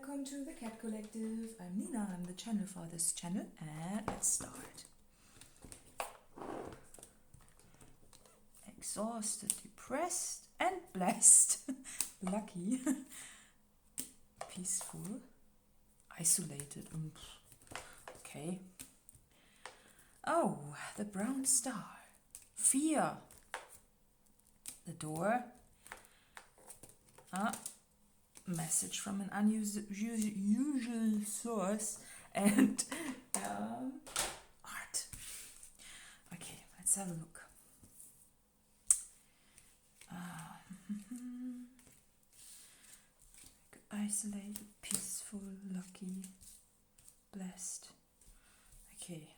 welcome to the Cat Collective. I'm Nina, I'm the channel for this channel, and let's start. Exhausted, depressed, and blessed. Lucky. Peaceful. Isolated. Okay. Oh, the brown star. Fear. The door. Message from an unusual source, and art. Okay, let's have a look. Isolated, peaceful, lucky, blessed. Okay,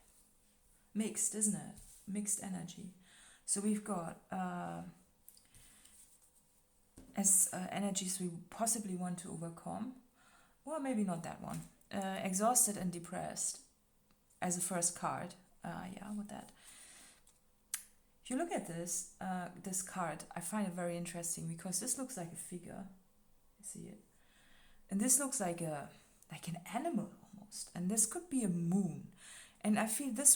mixed, isn't it? Mixed energy. So we've got energies we possibly want to overcome, or maybe not that one. Exhausted and depressed as a first card. Yeah, with that. If you look at this this card, I find it very interesting because this looks like a figure. You see it, and this looks like an animal almost, and this could be a moon. And I feel this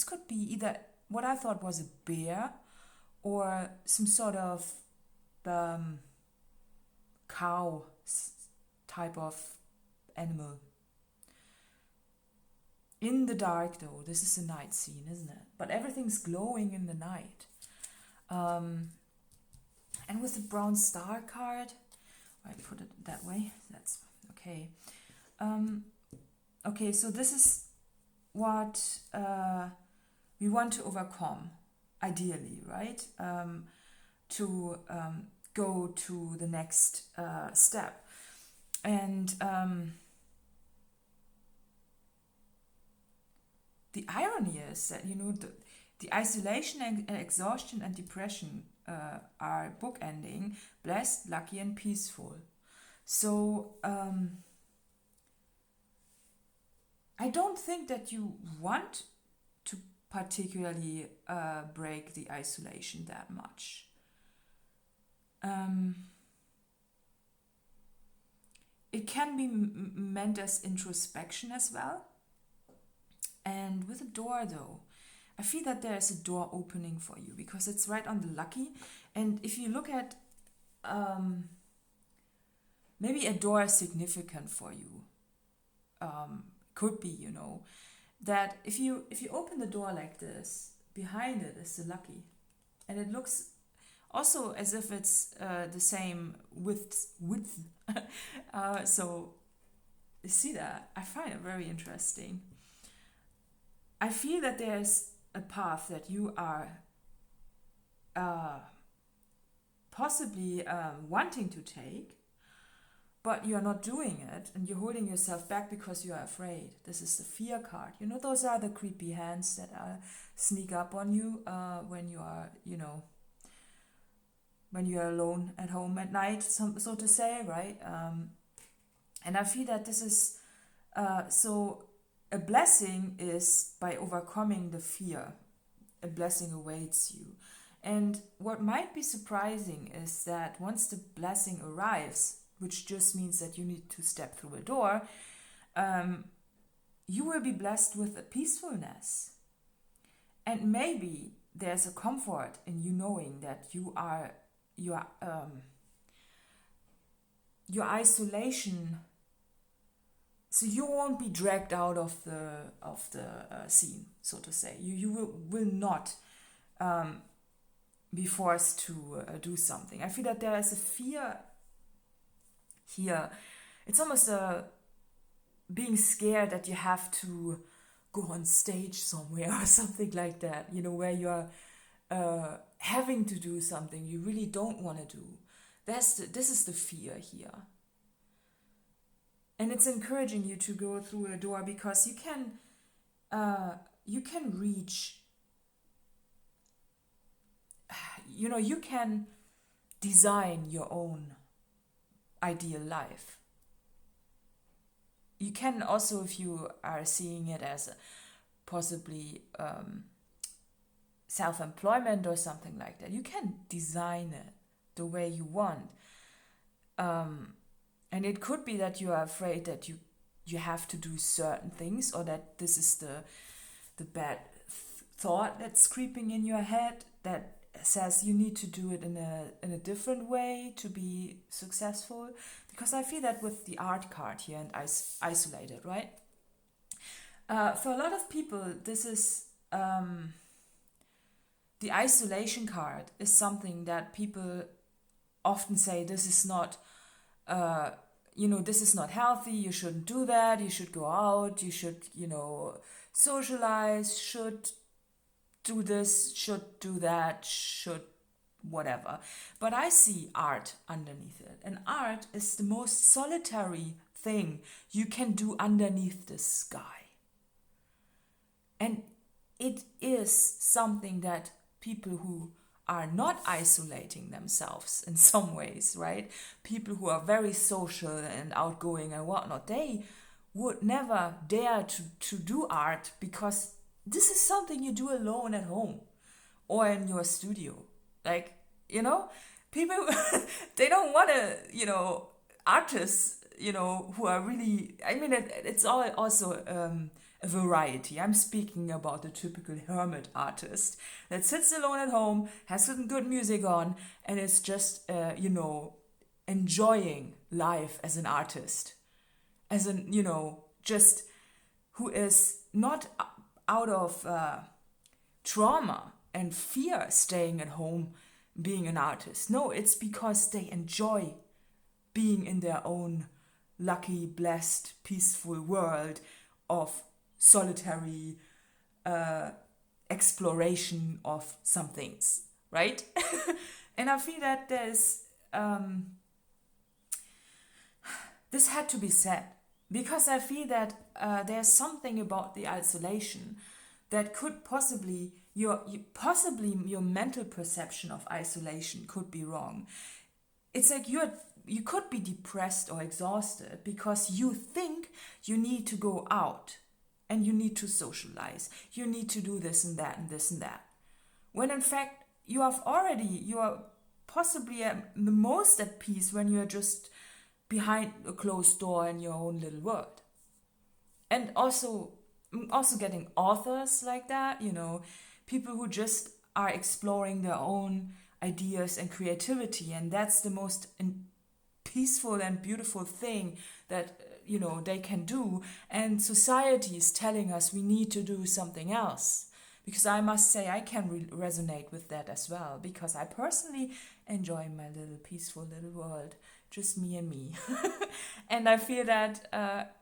could be either what I thought was a bear, or some sort of cow type of animal. In the dark though, this is a night scene, isn't it? But everything's glowing in the night. And with the brown star card, I put it that way, that's okay. Okay, so this is what we want to overcome, ideally, right? To go to the next step. And the irony is that, the isolation and exhaustion and depression are bookending, blessed, lucky, and peaceful. So I don't think that you want to particularly break the isolation that much. It can be meant as introspection as well. And with a door though, I feel that there's a door opening for you because it's right on the lucky. And if you look at maybe a door is significant for you, could be, that if you open the door like this, behind it is the lucky, and it looks also as if it's the same width. So you see that? I find it very interesting. I feel that there's a path that you are possibly wanting to take, but you're not doing it, and you're holding yourself back because you are afraid. This is the fear card. Those are the creepy hands that sneak up on you when you are, when you are alone at home at night, so to say, right? And I feel that this is so. A blessing is by overcoming the fear. A blessing awaits you. And what might be surprising is that once the blessing arrives, which just means that you need to step through a door, you will be blessed with a peacefulness. And maybe there's a comfort in you knowing that your isolation. So you won't be dragged out of the scene, so to say. You will not be forced to do something. I feel that there is a fear here. It's almost being scared that you have to go on stage somewhere or something like that. Where you're having to do something you really don't want to do. This is the fear here. And it's encouraging you to go through a door because you can reach, you can design your own ideal life. You can also, if you are seeing it as possibly self-employment or something like that, you can design it the way you want. And it could be that you are afraid that you have to do certain things, or that this is the bad thought that's creeping in your head that says you need to do it in a different way to be successful. Because I feel that with the art card here and isolated, right? For a lot of people, this is the isolation card is something that people often say, this is not this is not healthy, you shouldn't do that, you should go out, you should, socialize, should do this, should do that, should whatever. But I see art underneath it. And art is the most solitary thing you can do underneath the sky. And it is something that people who are not isolating themselves in some ways, right? People who are very social and outgoing and whatnot, they would never dare to do art, because this is something you do alone at home or in your studio. Like, people, they don't want to, artists, who are really, it's all also a variety. I'm speaking about the typical hermit artist that sits alone at home, has some good music on, and is just, enjoying life as an artist. As an, just who is not out of trauma and fear staying at home being an artist. No, it's because they enjoy being in their own lucky, blessed, peaceful world of solitary exploration of some things, right? And I feel that there's this had to be said, because I feel that there's something about the isolation that could possibly your mental perception of isolation could be wrong. It's like you could be depressed or exhausted because you think you need to go out and you need to socialize. You need to do this and that and this and that. When in fact, you are possibly the most at peace when you're just behind a closed door in your own little world. And also getting authors like that, people who just are exploring their own ideas and creativity. And that's the most peaceful and beautiful thing that they can do. And society is telling us we need to do something else, because I must say I can resonate with that as well, because I personally enjoy my little peaceful little world, just me and me. And I feel that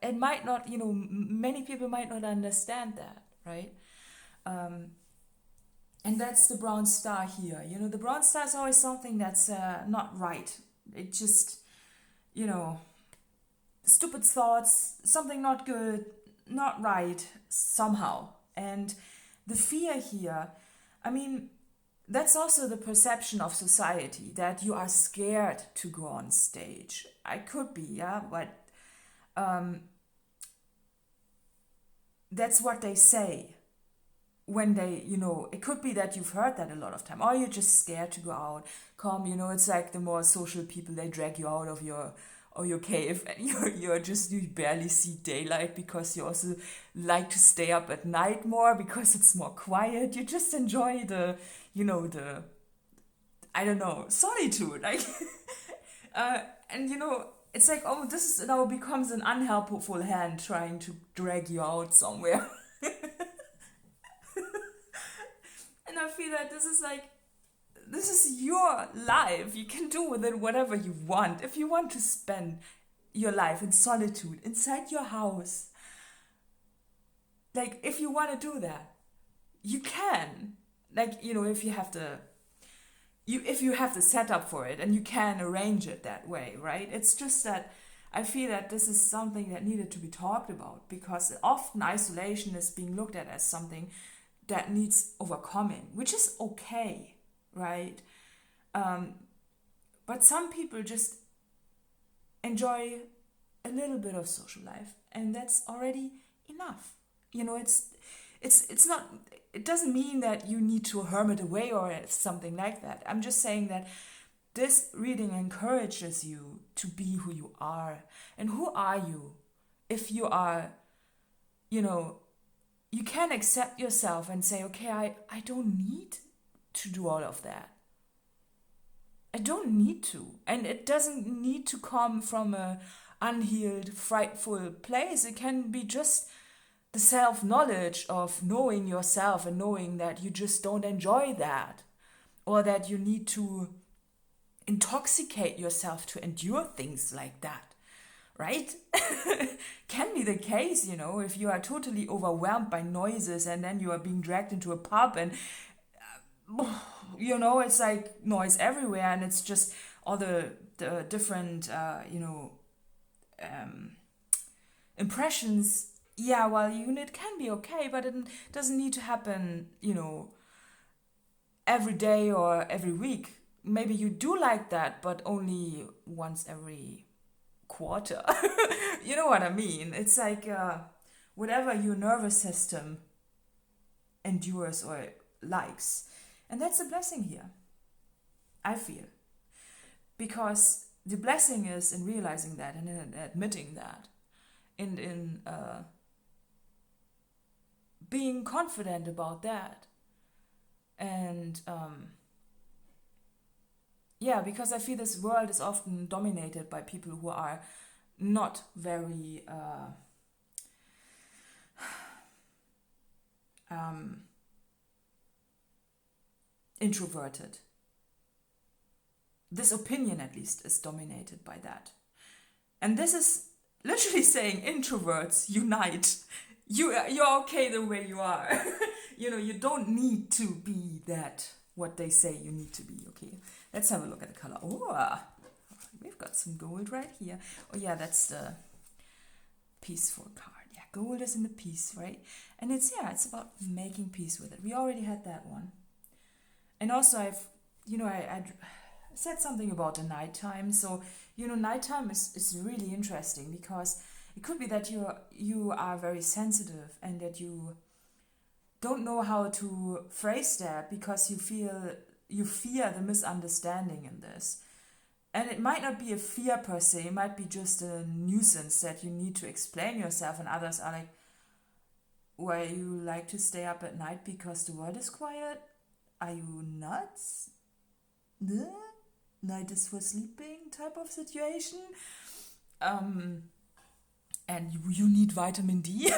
it might not, many people might not understand that, right? And that's the brown star here. The brown star is always something that's not right. It just, stupid thoughts, something not good, not right, somehow. And the fear here, that's also the perception of society, that you are scared to go on stage. I could be, yeah, but that's what they say when they, it could be that you've heard that a lot of time, or you're just scared to go out. It's like the more social people, they drag you out of your cave, and you barely see daylight, because you also like to stay up at night more because it's more quiet. You just enjoy the solitude, like and it's like, oh, this is now becomes an unhelpful hand trying to drag you out somewhere. And I feel that this is your life. You can do with it whatever you want. If you want to spend your life in solitude inside your house, like, if you want to do that, you can. Like, if you have the setup for it, and you can arrange it that way, right? It's just that I feel that this is something that needed to be talked about, because often isolation is being looked at as something that needs overcoming, which is okay, right? But some people just enjoy a little bit of social life, and that's already enough. It's not. It doesn't mean that you need to hermit away or something like that. I'm just saying that this reading encourages you to be who you are. And who are you? If you are, you can accept yourself and say, okay, I don't need to do all of that. I don't need to. And it doesn't need to come from a unhealed, frightful place. It can be just the self-knowledge of knowing yourself and knowing that you just don't enjoy that, or that you need to intoxicate yourself to endure things like that, right? Can be the case, if you are totally overwhelmed by noises and then you are being dragged into a pub and it's like noise everywhere, and it's just all the different impressions. Yeah, well, it can be okay, but it doesn't need to happen, every day or every week. Maybe you do like that, but only once every quarter. You know what I mean? It's like whatever your nervous system endures or likes. And that's a blessing here, I feel. Because the blessing is in realizing that and in admitting that. And in being confident about that. And because I feel this world is often dominated by people who are not very introverted. This opinion, at least, is dominated by that. And this is literally saying, introverts, unite. You're okay the way you are. You don't need to be that, what they say you need to be, okay? Let's have a look at the color. Oh, we've got some gold right here. Oh yeah, that's the peaceful card. Yeah, gold is in the peace, right? And it's about making peace with it. We already had that one. And also I said something about the nighttime. So, nighttime is really interesting, because it could be that you are very sensitive and that you don't know how to phrase that because you fear the misunderstanding in this. And it might not be a fear per se, it might be just a nuisance that you need to explain yourself, and others are like, why you like to stay up at night because the world is quiet? Are you nuts? Night is for sleeping type of situation. And you need vitamin D.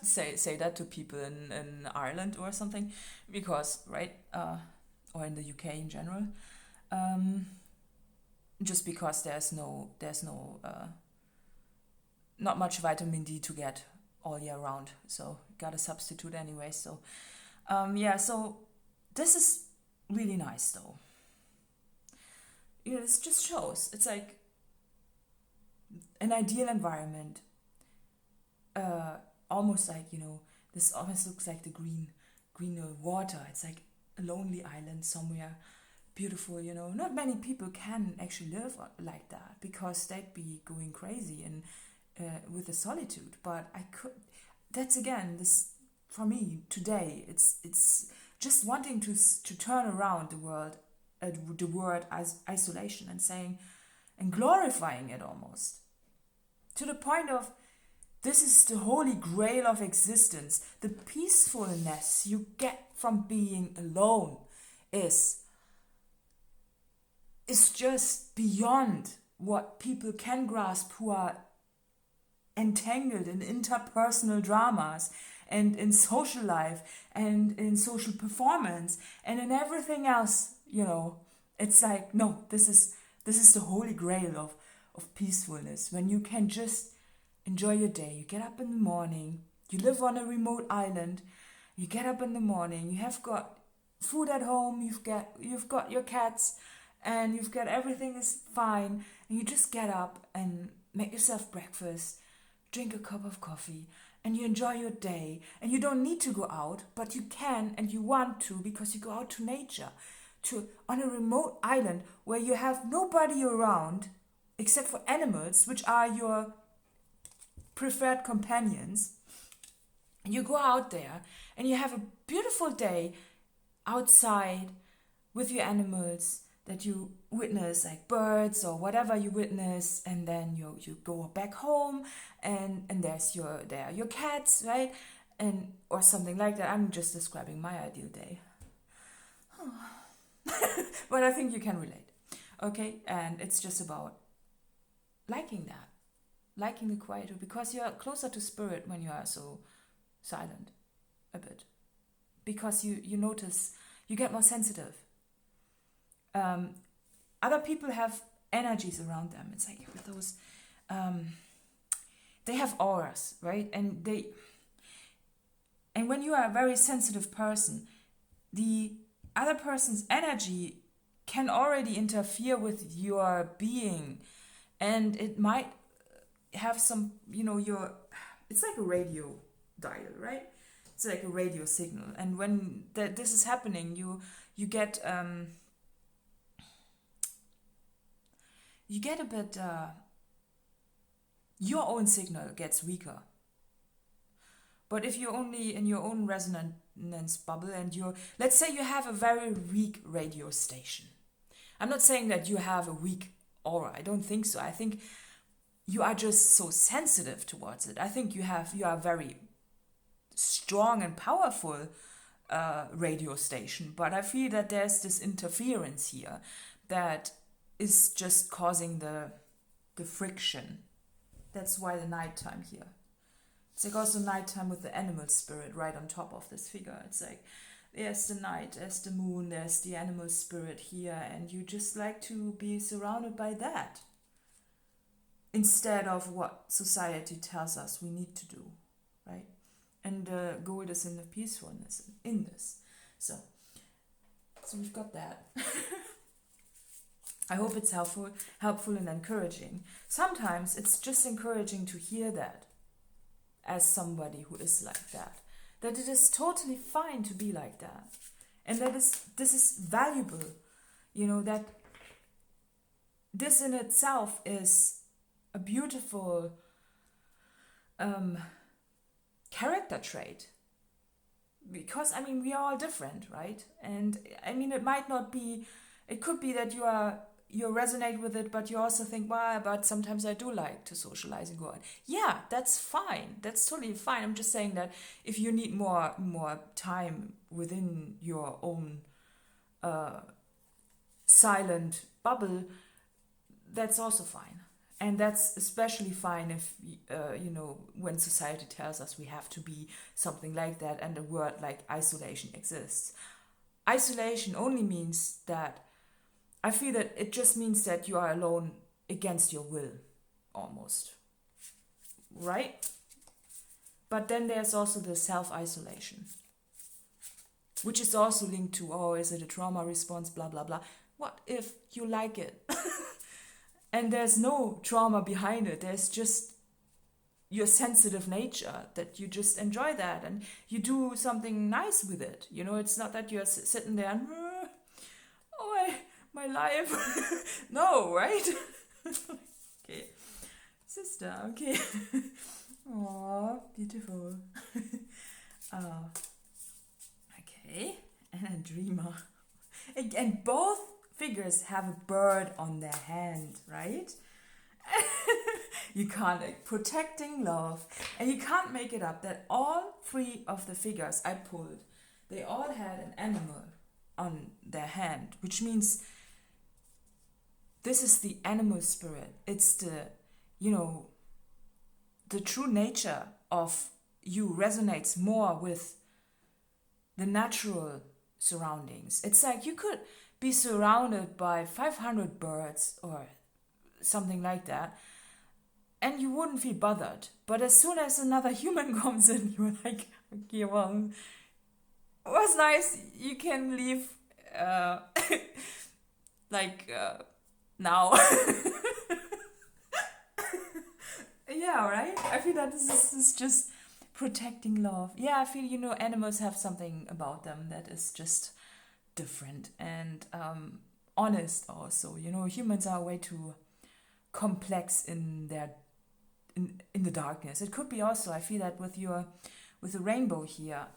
Say that to people in Ireland or something, because right, or in the UK in general, just because there's no not much vitamin D to get all year round, so gotta substitute anyway. So so this is really nice though. This just shows it's like an ideal environment. Almost like, this almost looks like the green water. It's like a lonely island somewhere, beautiful, Not many people can actually live like that, because they'd be going crazy and with the solitude. But that's again, this for me today, it's just wanting to turn around the word as isolation, and saying and glorifying it almost to the point of, this is the holy grail of existence. The peacefulness you get from being alone is just beyond what people can grasp who are entangled in interpersonal dramas and in social life and in social performance and in everything else, It's like, no, this is the holy grail of peacefulness, when you can just enjoy your day. You get up in the morning, you live on a remote island, you get up in the morning, you have got food at home, you've got your cats, and you've got everything is fine, and you just get up and make yourself breakfast, drink a cup of coffee, and you enjoy your day. And you don't need to go out, but you can and you want to, because you go out to nature, on a remote island where you have nobody around except for animals, which are your preferred companions. And you go out there and you have a beautiful day outside with your animals. that you witness like birds or whatever you witness, and then you go back home and there are your cats, right? And or something like that. I'm just describing my ideal day. But I think you can relate. Okay? And it's just about liking that. Liking the quieter, because you're closer to spirit when you are so silent a bit. Because you notice, you get more sensitive. Other people have energies around them. It's like with those, they have auras, right? And when you are a very sensitive person, the other person's energy can already interfere with your being, and it might have some, it's like a radio dial, right? It's like a radio signal, and when this is happening, you get a bit, your own signal gets weaker. But if you're only in your own resonance bubble, and let's say you have a very weak radio station. I'm not saying that you have a weak aura. I don't think so. I think you are just so sensitive towards it. I think you are very strong and powerful radio station. But I feel that there's this interference here that is just causing the friction. That's why the nighttime here. It's like also nighttime with the animal spirit right on top of this figure. It's like there's the night, there's the moon, there's the animal spirit here, and you just like to be surrounded by that instead of what society tells us we need to do, right? And the gold is in the peacefulness in this. So we've got that. I hope it's helpful and encouraging. Sometimes it's just encouraging to hear that as somebody who is like that it is totally fine to be like that, and this is valuable, that this in itself is a beautiful character trait, because we are all different, right? And it could be that you resonate with it, but you also think, well, but sometimes I do like to socialize and go out. Yeah, that's fine. That's totally fine. I'm just saying that if you need more time within your own silent bubble, that's also fine. And that's especially fine if, when society tells us we have to be something like that, and a word like isolation exists. Isolation only means that I feel that it just means that you are alone against your will, almost. Right? But then there's also the self-isolation, which is also linked to, is it a trauma response, blah, blah, blah. What if you like it? And there's no trauma behind it. There's just your sensitive nature, that you just enjoy that and you do something nice with it. It's not that you're sitting there and, my life. No, right? Okay. Sister, okay. Aww, beautiful. Okay. And a dreamer. And both figures have a bird on their hand, right? You can't, protecting love. And you can't make it up that all three of the figures I pulled, they all had an animal on their hand, which means this is the animal spirit. It's the true nature of you resonates more with the natural surroundings. It's like you could be surrounded by 500 birds or something like that, and you wouldn't feel bothered. But as soon as another human comes in, you're like, okay, well, it was nice. You can leave, now. Yeah, right? I feel that this is just protecting love. Yeah, I feel, animals have something about them that is just different and honest also. Humans are way too complex in the darkness. It could be also, I feel that with the rainbow here,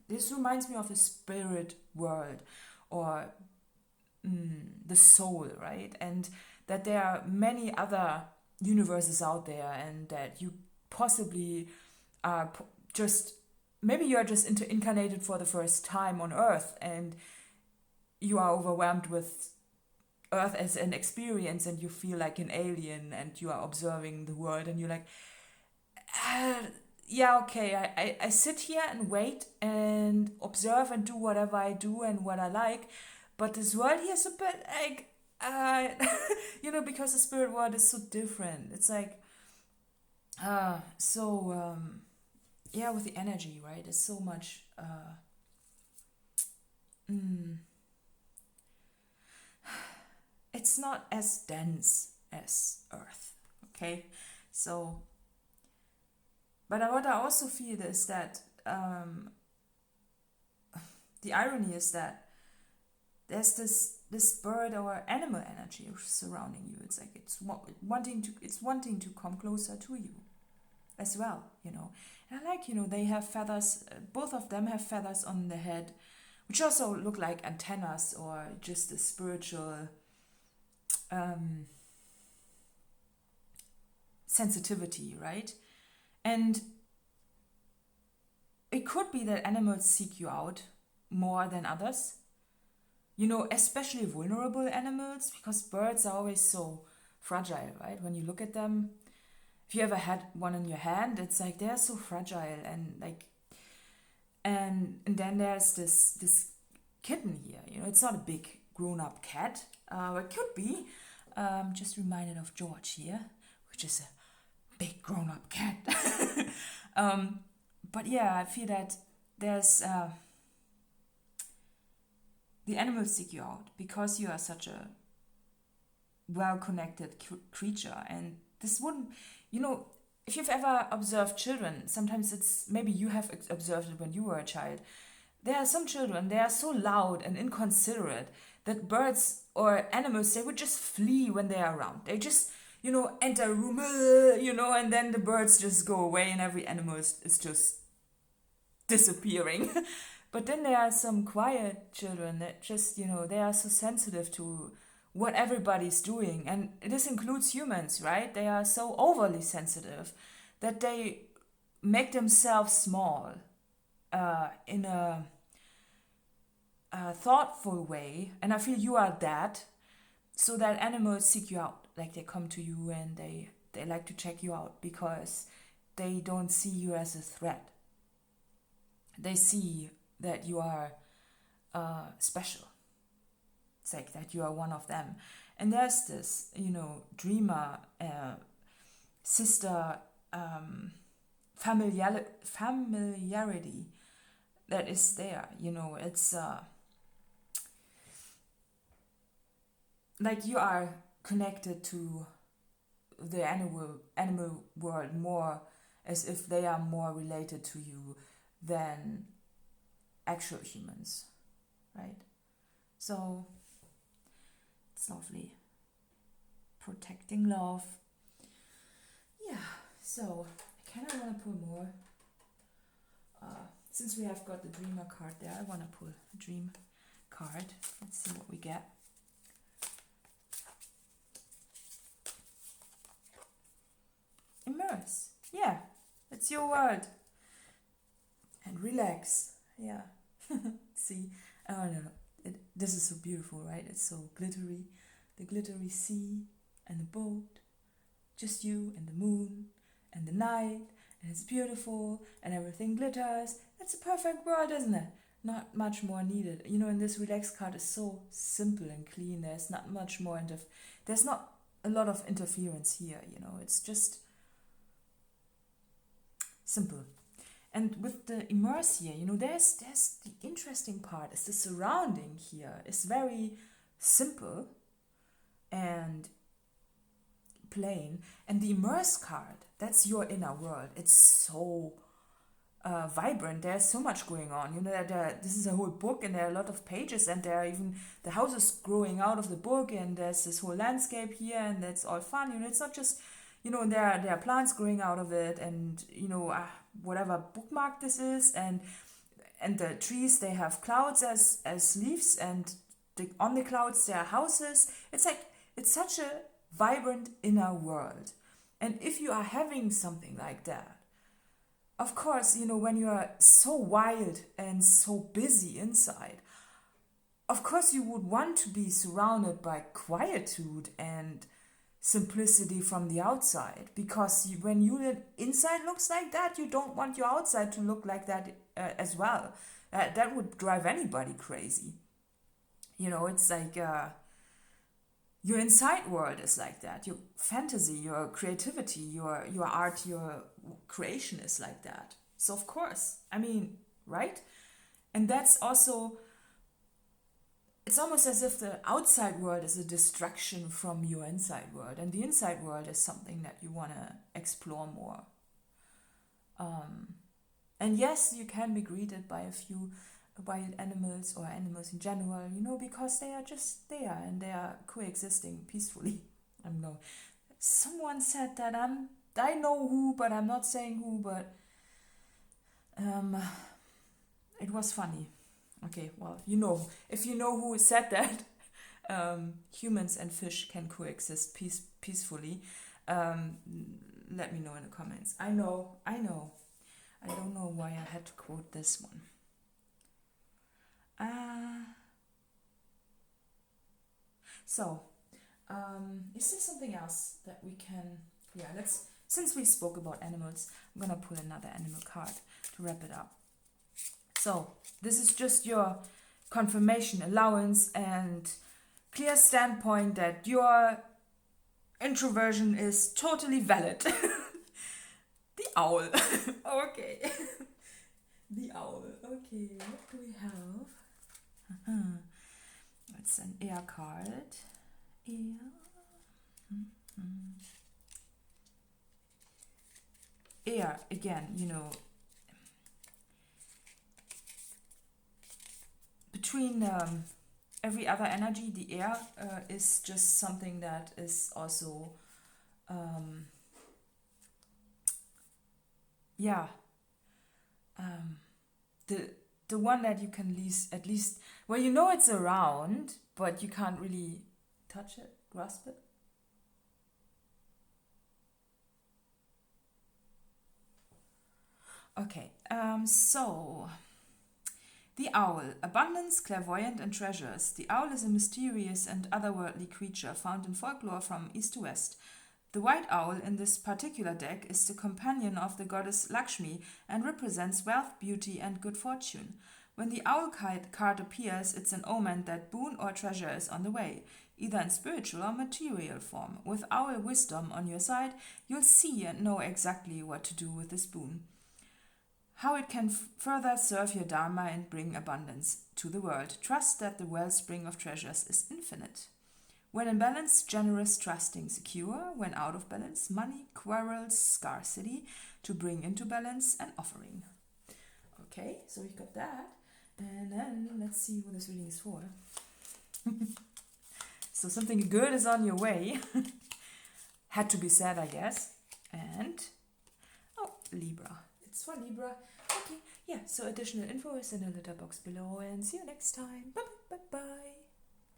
this reminds me of a spirit world, or the soul, right? And that there are many other universes out there, and that you possibly are just, maybe you are just incarnated for the first time on Earth, and you are overwhelmed with Earth as an experience, and you feel like an alien, and you are observing the world, and you're like, yeah, okay, I sit here and wait and observe and do whatever I do and what I like, but this world here is a bit like, because the spirit world is so different. It's like, with the energy, right? It's so much, it's not as dense as Earth, okay? So, but what I also feel is that the irony is that there's this bird or animal energy surrounding you. It's like it's wanting to come closer to you as well, And I like, they have feathers. Both of them have feathers on the head, which also look like antennas or just a spiritual sensitivity, right? And it could be that animals seek you out more than others. Especially vulnerable animals, because birds are always so fragile, right? When you look at them, if you ever had one in your hand, it's like they're so fragile, and then there's this kitten here. It's not a big grown-up cat. It could be. Just reminded of George here, which is a big grown-up cat. But yeah, I feel that there's the animals seek you out because you are such a well-connected creature, and this wouldn't, if you've ever observed children, sometimes it's, maybe you have observed it when you were a child. There are some children, they are so loud and inconsiderate that birds or animals, they would just flee when they are around. They just, enter a room, and then the birds just go away and every animal is just disappearing. But then there are some quiet children that just, they are so sensitive to what everybody's doing. And this includes humans, right? They are so overly sensitive that they make themselves small in a thoughtful way. And I feel you are that, so that animals seek you out. Like they come to you and they like to check you out because they don't see you as a threat. They see that you are special. It's like that you are one of them. And there's this, dreamer, sister, familiarity that is there. It's like you are connected to the animal world more, as if they are more related to you than actual humans, right? So it's lovely. Protecting love. Yeah, so I kind of want to pull more. Since we have got the dreamer card there, I want to pull a dream card. Let's see what we get. Immerse. Yeah, it's your word. And relax. Yeah. See, oh no, this is so beautiful, right? It's so glittery. The glittery sea and the boat, just you and the moon and the night, and it's beautiful and everything glitters. It's a perfect world, isn't it? Not much more needed. And this relax card is so simple and clean. There's not much more there's not a lot of interference here. It's just simple. And with the immerse here, there's the interesting part is the surrounding here is very simple and plain. And the immerse card, that's your inner world. It's so vibrant. There's so much going on. This is a whole book, and there are a lot of pages, and there are even the houses growing out of the book, and there's this whole landscape here, and that's all fun. It's not just, there are plants growing out of it, and whatever bookmark this is, and the trees, they have clouds as leaves, and on the clouds there are houses. It's like, it's such a vibrant inner world. And if you are having something like that, of course, you know, when you are so wild and so busy inside, of course you would want to be surrounded by quietude and simplicity from the outside, because when you inside looks like that, you don't want your outside to look like that as well. That would drive anybody crazy. You know, it's like your inside world is like that. Your fantasy, your creativity, your art, your creation is like that. So of course, I mean, right? And that's also, it's almost as if the outside world is a distraction from your inside world, and the inside world is something that you want to explore more. And yes, you can be greeted by a few wild animals or animals in general, you know, because they are just there and they are coexisting peacefully. I don't know. Someone said that I know who, but I'm not saying who, but it was funny. Okay, well, you know, if you know who said that, humans and fish can coexist peacefully, let me know in the comments. I know. I don't know why I had to quote this one. Is there something else that we can... Yeah, since we spoke about animals, I'm gonna pull another animal card to wrap it up. So, this is just your confirmation, allowance, and clear standpoint that your introversion is totally valid. The owl. Okay. The owl. Okay, what do we have? It's an air card. Air. Air, again, you know, between every other energy, the air is just something that is also, the one that you can at least, well, you know it's around, but you can't really touch it, grasp it. Okay, so the owl, abundance, clairvoyant, and treasures. The owl is a mysterious and otherworldly creature found in folklore from east to west. The white owl in this particular deck is the companion of the goddess Lakshmi and represents wealth, beauty, and good fortune. When the owl card appears, it's an omen that boon or treasure is on the way, either in spiritual or material form. With owl wisdom on your side, you'll see and know exactly what to do with this boon. How it can further serve your dharma and bring abundance to the world. Trust that the wellspring of treasures is infinite. When in balance, generous, trusting, secure. When out of balance, money, quarrels, scarcity. To bring into balance, an offering. Okay, so we got that. And then let's see what this reading is for. So something good is on your way. Had to be said, I guess. And, oh, Libra. It's for Libra. Okay, yeah, so additional info is in the letter box below, and see you next time. Bye bye bye bye.